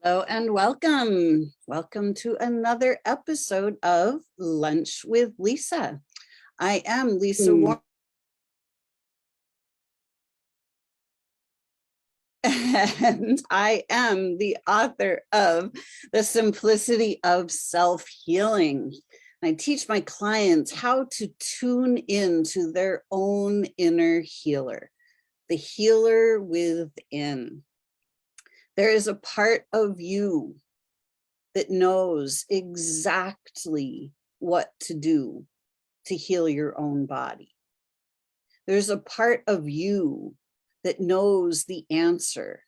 Hello and welcome. Welcome to another episode of Lunch with Lisa. I am Lisa Warren, and I am the author of The Simplicity of Self-Healing. I teach my clients how to tune into their own inner healer, the healer within. There is a part of you that knows exactly what to do to heal your own body. There's a part of you that knows the answer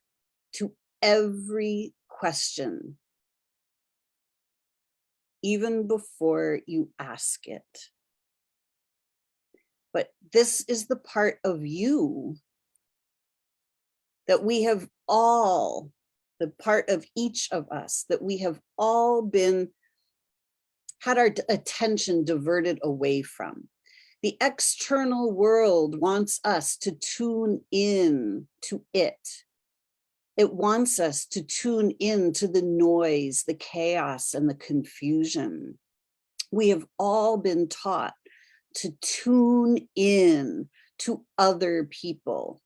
to every question, even before you ask it. But this is the part of you that we have all, the part of each of us that we have all had our attention diverted away from. The external world wants us to tune in to it. It wants us to tune in to the noise, the chaos, and the confusion. We have all been taught to tune in to other people,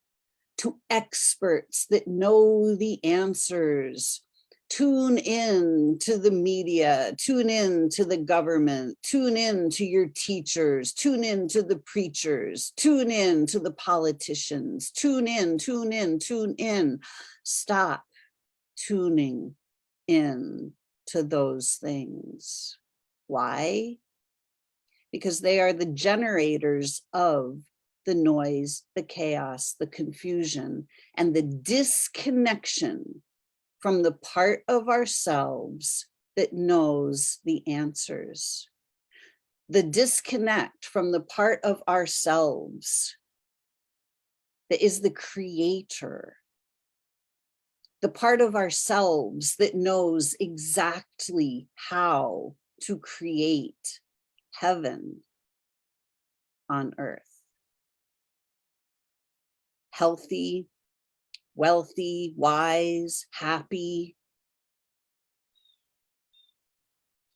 to experts that know the answers. Tune in to the media, tune in to the government, tune in to your teachers, tune in to the preachers, tune in to the politicians, tune in, tune in, tune in. Stop tuning in to those things. Why? Because they are the generators of the noise, the chaos, the confusion, and the disconnection from the part of ourselves that knows the answers. The disconnect from the part of ourselves that is the creator. The part of ourselves that knows exactly how to create heaven on earth. Healthy, wealthy, wise, happy.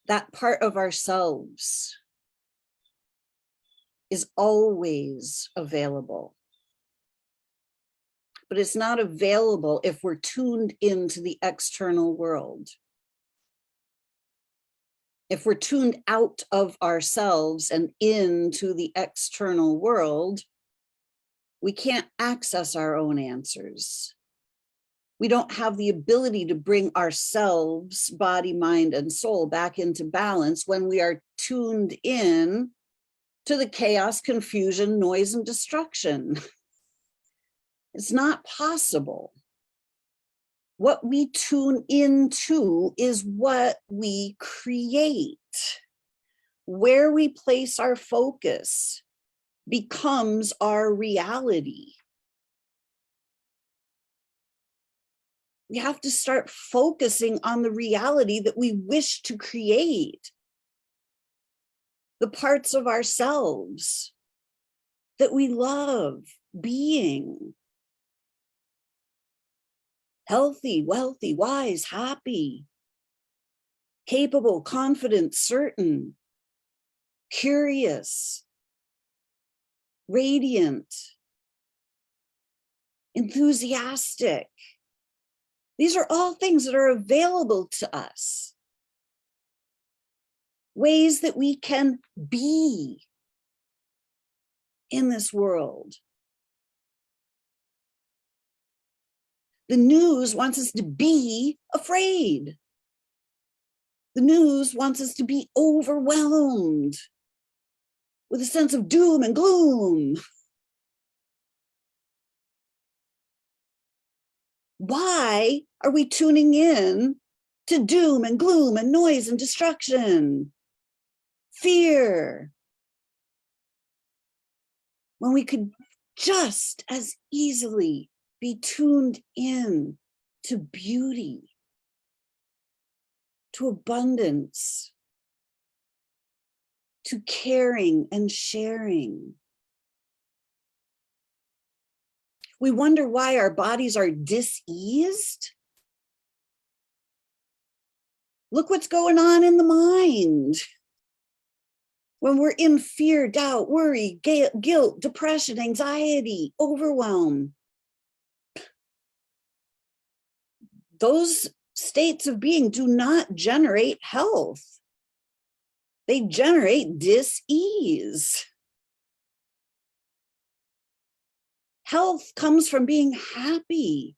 That part of ourselves is always available. But it's not available if we're tuned into the external world. If we're tuned out of ourselves and into the external world, we can't access our own answers. We don't have the ability to bring ourselves, body, mind, and soul back into balance when we are tuned in to the chaos, confusion, noise, and destruction. It's not possible. What we tune into is what we create. Where we place our focus becomes our reality. We have to start focusing on the reality that we wish to create. The parts of ourselves that we love being. Healthy, wealthy, wise, happy, capable, confident, certain, curious, radiant, enthusiastic. These are all things that are available to us. Ways that we can be in this world. The news wants us to be afraid. The news wants us to be overwhelmed with a sense of doom and gloom. Why are we tuning in to doom and gloom and noise and destruction? Fear. When we could just as easily be tuned in to beauty, to abundance, to caring and sharing. We wonder why our bodies are diseased. Look what's going on in the mind. When we're in fear, doubt, worry, guilt, depression, anxiety, overwhelm, those states of being do not generate health. They generate dis-ease. Health comes from being happy,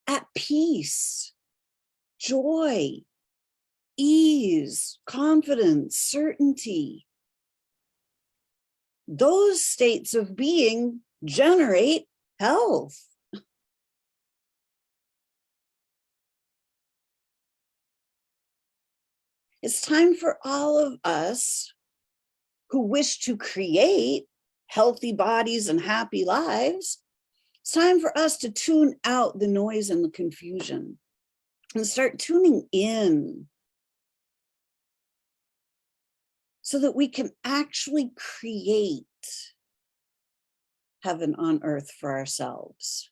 at peace, joy, ease, confidence, certainty. Those states of being generate health. It's time for all of us who wish to create healthy bodies and happy lives. It's time for us to tune out the noise and the confusion and start tuning in so that we can actually create heaven on earth for ourselves.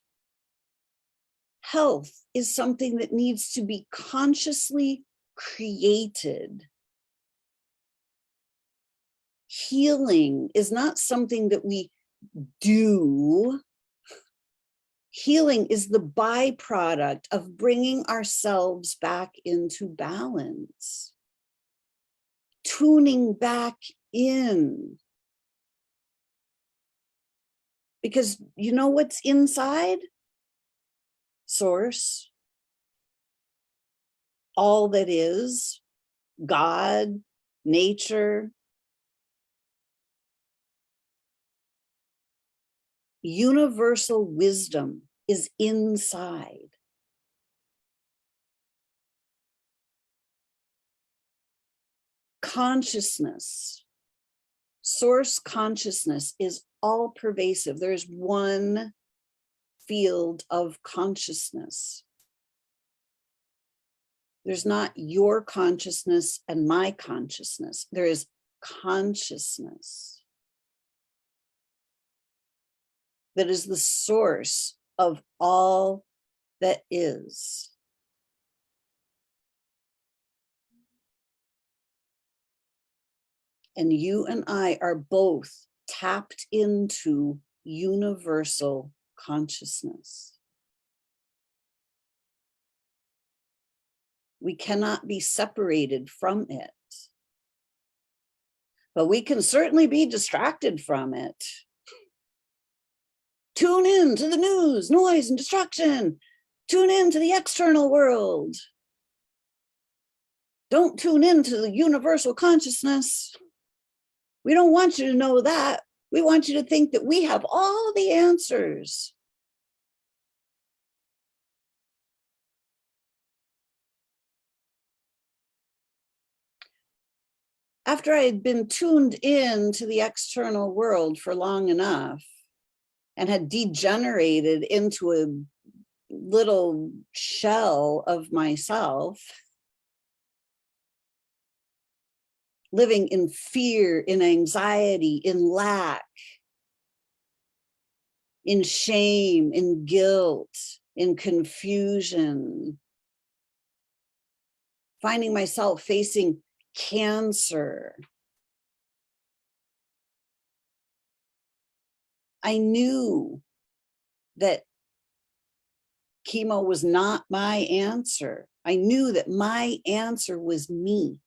Health is something that needs to be consciously created. Healing is not something that we do. Healing is the byproduct of bringing ourselves back into balance, tuning back in. Because you know what's inside? Source, all that is, God, nature, universal wisdom is inside. Consciousness, source consciousness is all pervasive. There's one field of consciousness. There's not your consciousness and my consciousness. There is consciousness that is the source of all that is. And you and I are both tapped into universal consciousness. We cannot be separated from it, but we can certainly be distracted from it. Tune in to the news, noise, and distraction. Tune in to the external world. Don't tune into the universal consciousness. We don't want you to know that. We want you to think that we have all the answers. After I had been tuned in to the external world for long enough and had degenerated into a little shell of myself, living in fear, in anxiety, in lack, in shame, in guilt, in confusion, finding myself facing cancer. I knew that chemo was not my answer. I knew that my answer was me.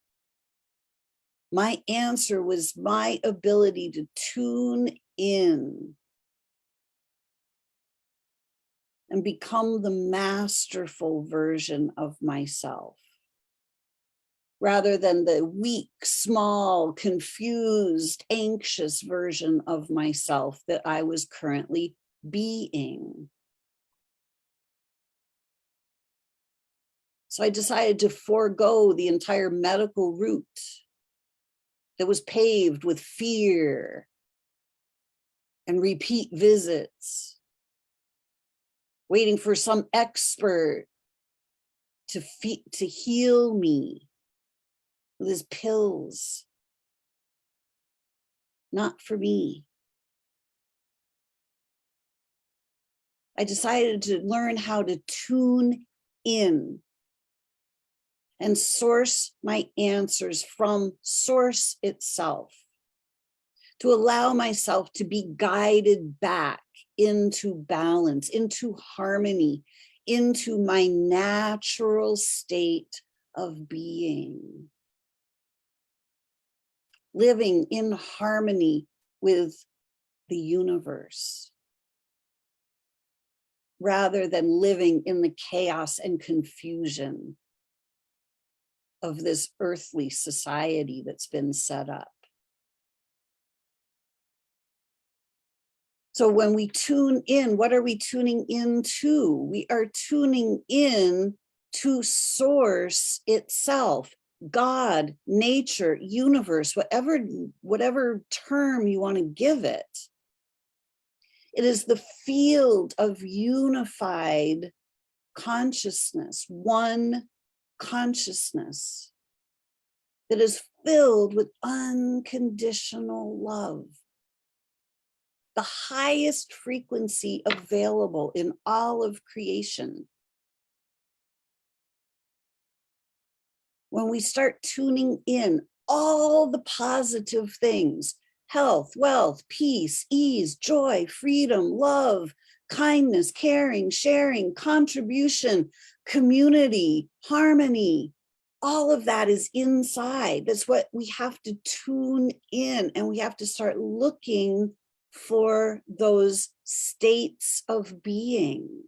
My answer was my ability to tune in and become the masterful version of myself, rather than the weak, small, confused, anxious version of myself that I was currently being. So I decided to forego the entire medical route that was paved with fear and repeat visits, waiting for some expert to heal me with his pills. Not for me. I decided to learn how to tune in and source my answers from source itself, to allow myself to be guided back into balance, into harmony, into my natural state of being, living in harmony with the universe, rather than living in the chaos and confusion of this earthly society that's been set up. So when we tune in, what are we tuning into? We are tuning in to source itself, God, nature, universe, whatever term you want to give it. It is the field of unified consciousness, one consciousness that is filled with unconditional love, the highest frequency available in all of creation. When we start tuning in all the positive things, health, wealth, peace, ease, joy, freedom, love, kindness, caring, sharing, contribution, community, harmony, all of that is inside. That's what we have to tune in, and we have to start looking for those states of being.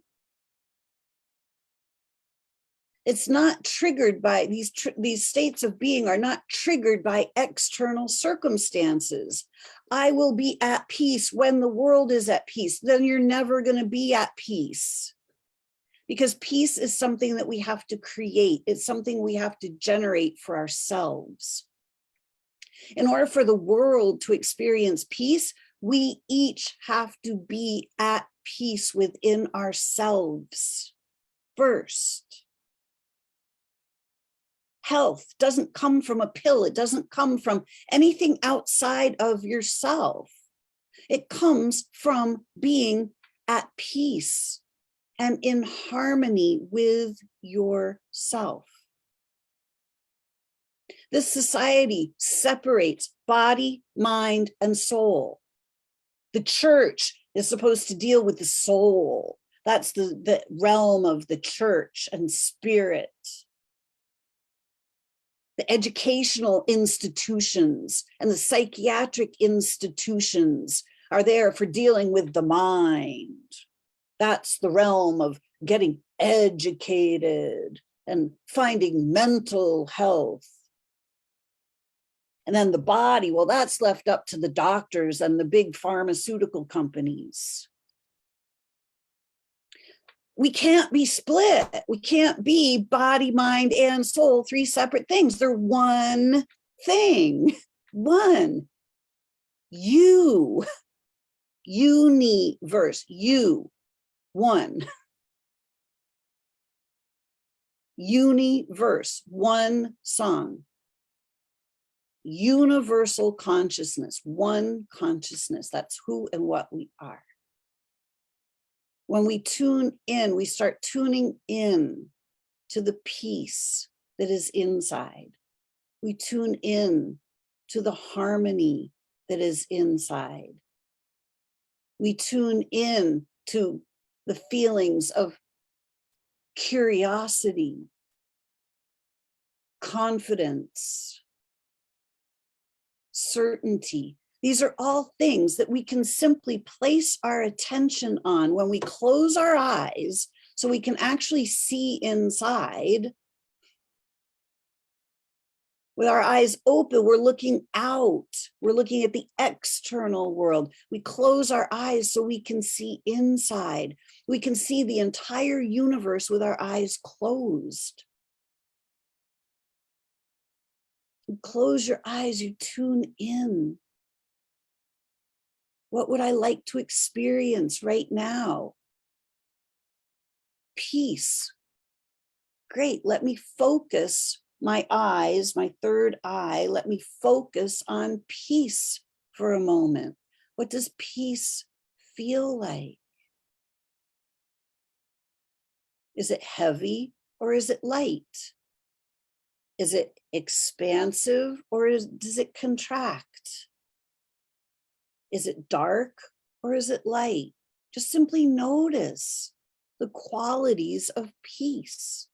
It's not triggered by these states of being are not triggered by external circumstances. I will be at peace when the world is at peace. Then you're never going to be at peace, because peace is something that we have to create. It's something we have to generate for ourselves. In order for the world to experience peace, we each have to be at peace within ourselves first. Health doesn't come from a pill. It doesn't come from anything outside of yourself. It comes from being at peace and in harmony with yourself. This society separates body, mind, and soul. The church is supposed to deal with the soul. That's the realm of the church and spirit. The educational institutions and the psychiatric institutions are there for dealing with the mind. That's the realm of getting educated and finding mental health. And then the body, well, that's left up to the doctors and the big pharmaceutical companies. We can't be split. We can't be body, mind, and soul, three separate things. They're one thing. One. You. Universe. You. One. Universe. One song. Universal consciousness. One consciousness. That's who and what we are. When we tune in, we start tuning in to the peace that is inside. We tune in to the harmony that is inside. We tune in to the feelings of curiosity, confidence, certainty. These are all things that we can simply place our attention on when we close our eyes so we can actually see inside. With our eyes open, we're looking out. We're looking at the external world. We close our eyes so we can see inside. We can see the entire universe with our eyes closed. You close your eyes, you tune in. What would I like to experience right now? Peace. Great, let me focus my eyes, my third eye, let me focus on peace for a moment. What does peace feel like? Is it heavy or is it light? Is it expansive or does it contract? Is it dark or is it light? Just simply notice the qualities of peace,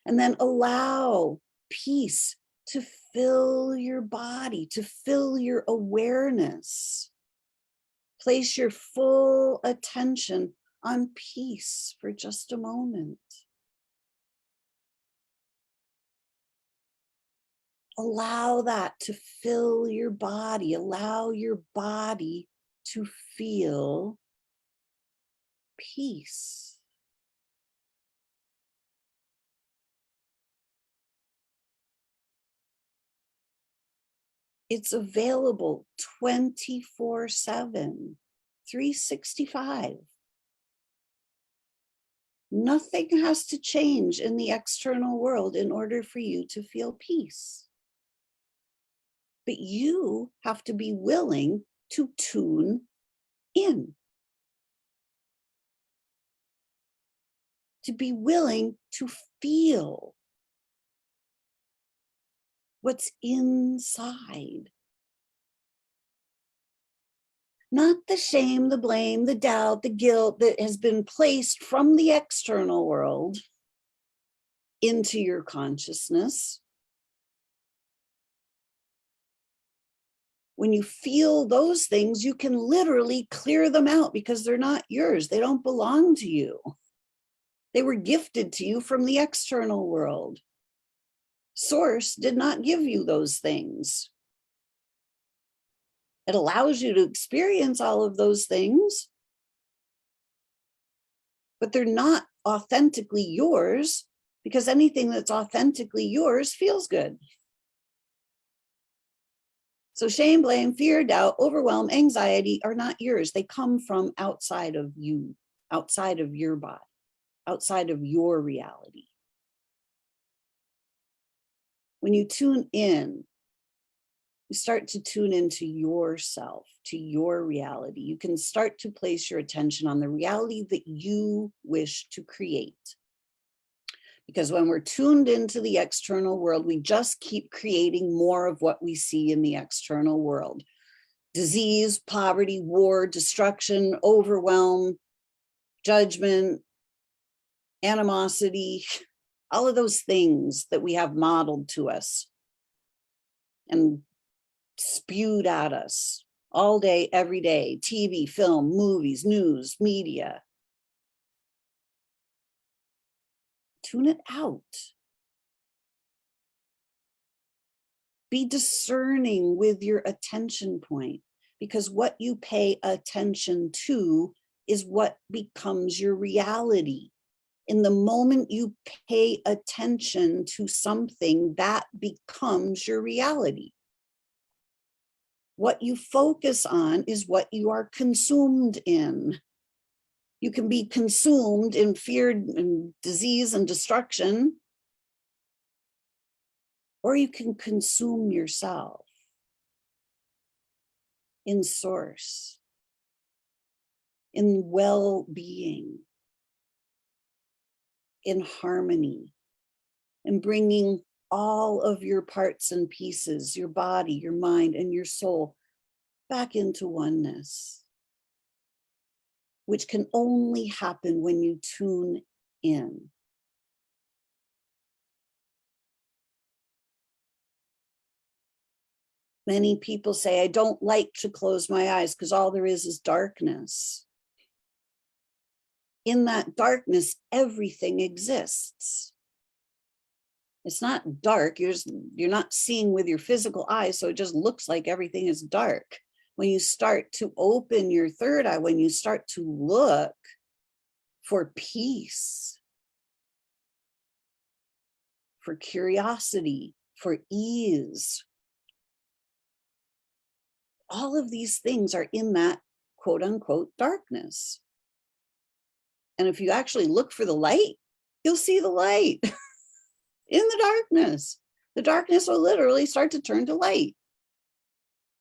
and then allow peace to fill your body, to fill your awareness. Place your full attention on peace for just a moment. Allow that to fill your body. Allow your body to feel peace. It's available 24/7, 365. Nothing has to change in the external world in order for you to feel peace. But you have to be willing to tune in, to be willing to feel what's inside. Not the shame, the blame, the doubt, the guilt that has been placed from the external world into your consciousness. When you feel those things, you can literally clear them out because they're not yours. They don't belong to you. They were gifted to you from the external world. Source did not give you those things. It allows you to experience all of those things, but they're not authentically yours, because anything that's authentically yours feels good. So shame, blame, fear, doubt, overwhelm, anxiety are not yours. They come from outside of you, outside of your body, outside of your reality. When you tune in, you start to tune into yourself, to your reality. You can start to place your attention on the reality that you wish to create. Because when we're tuned into the external world, we just keep creating more of what we see in the external world. Disease, poverty, war, destruction, overwhelm, judgment, animosity, all of those things that we have modeled to us and spewed at us all day, every day, TV, film, movies, news, media. Tune it out. Be discerning with your attention point, because what you pay attention to is what becomes your reality. In the moment you pay attention to something, that becomes your reality. What you focus on is what you are consumed in. You can be consumed in fear and disease and destruction, or you can consume yourself in source, in well-being, in harmony, and bringing all of your parts and pieces, your body, your mind, and your soul back into oneness, which can only happen when you tune in. Many people say, I don't like to close my eyes because all there is darkness. In that darkness, everything exists. It's not dark. You're not seeing with your physical eyes, so it just looks like everything is dark. When you start to open your third eye, when you start to look for peace, for curiosity, for ease, all of these things are in that quote unquote darkness. And if you actually look for the light, you'll see the light in the darkness. The darkness will literally start to turn to light.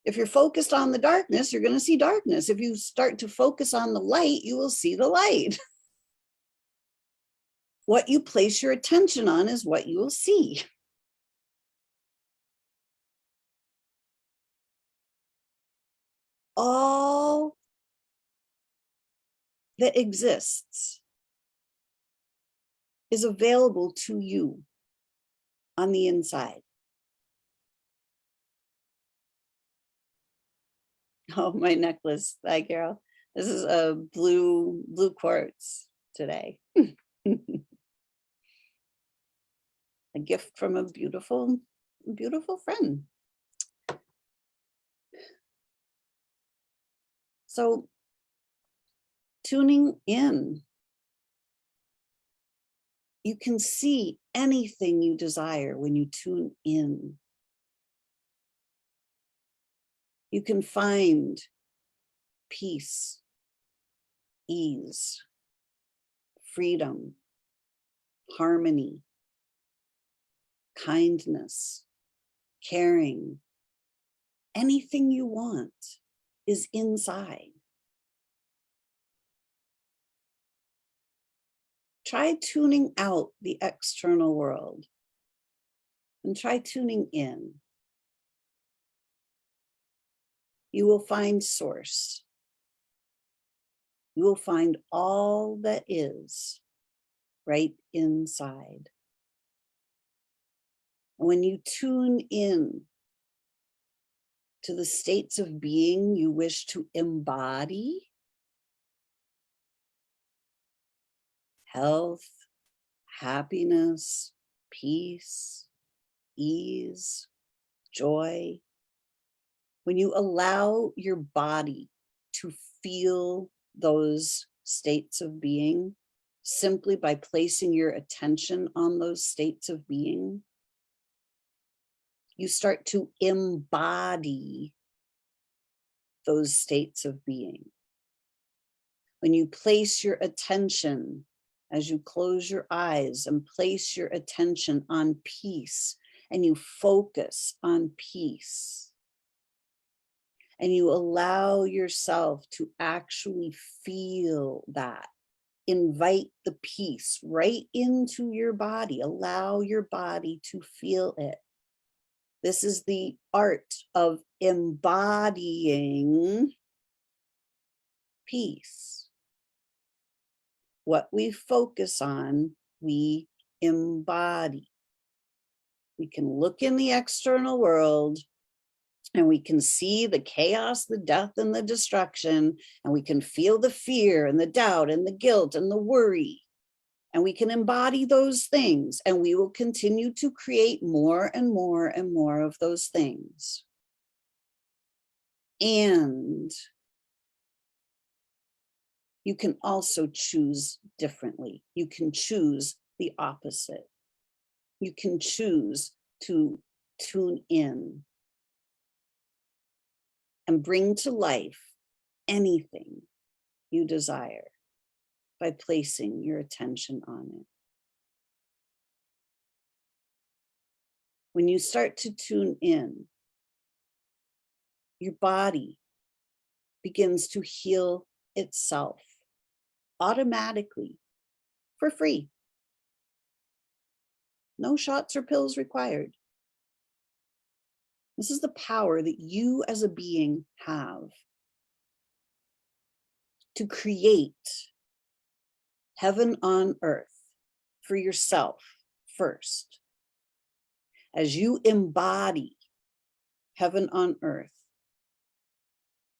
If you're focused on the darkness, you're going to see darkness. If you start to focus on the light, you will see the light. What you place your attention on is what you will see. all that exists is available to you on the inside. Oh, my necklace. Hi, Carol. This is a blue quartz today. A gift from a beautiful friend. So tuning in, you can see anything you desire when you tune in. You can find peace, ease, freedom, harmony, kindness, caring. Anything you want is inside. Try tuning out the external world and try tuning in. You will find source. You will find all that is right inside. And when you tune in to the states of being you wish to embody, health, happiness, peace, ease, joy, when you allow your body to feel those states of being, simply by placing your attention on those states of being, you start to embody those states of being. When you place your attention, as you close your eyes and place your attention on peace, and you focus on peace, and you allow yourself to actually feel that, invite the peace right into your body, allow your body to feel it. This is the art of embodying peace. What we focus on, we embody. We can look in the external world and we can see the chaos, the death, and the destruction, and we can feel the fear and the doubt and the guilt and the worry. And we can embody those things, and we will continue to create more and more and more of those things. And you can also choose differently. You can choose the opposite. You can choose to tune in and bring to life anything you desire by placing your attention on it. When you start to tune in, your body begins to heal itself automatically for free. No shots or pills required. This is the power that you as a being have to create heaven on earth for yourself first. As you embody heaven on earth,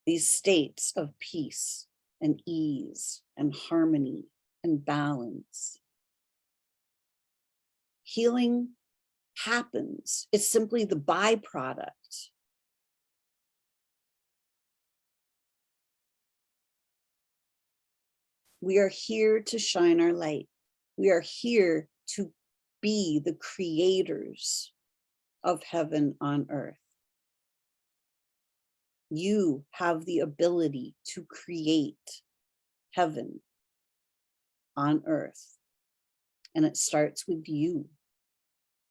these states of peace and ease and harmony and balance, healing happens. It's simply the byproduct. We are here to shine our light. We are here to be the creators of heaven on earth. You have the ability to create heaven on earth, and it starts with you.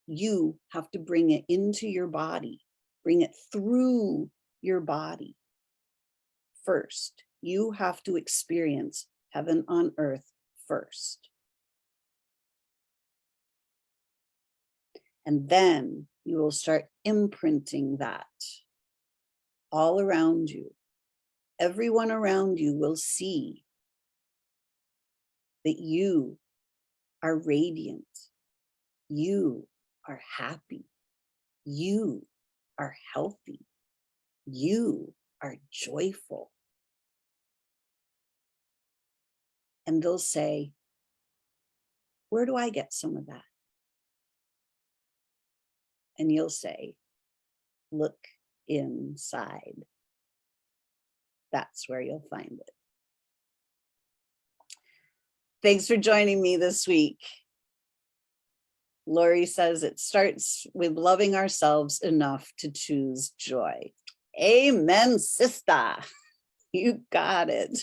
You have to bring it into your body, bring it through your body first. You have to experience heaven on earth first. And then you will start imprinting that all around you, everyone around you will see that you are radiant, you are happy, you are healthy, you are joyful. And they'll say, where do I get some of that? And you'll say, look inside. That's where you'll find it. Thanks for joining me this week. Lori says it starts with loving ourselves enough to choose joy. Amen, sister. You got it.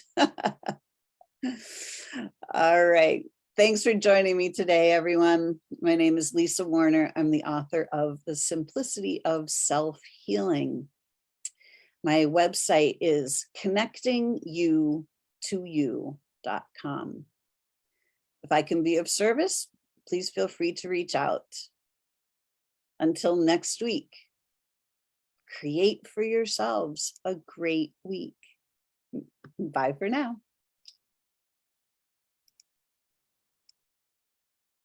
All right. Thanks for joining me today, everyone. My name is Lisa Warner. I'm the author of The Simplicity of Self-Healing. My website is connectingyoutoyou.com. If I can be of service, please feel free to reach out. Until next week, create for yourselves a great week. Bye for now.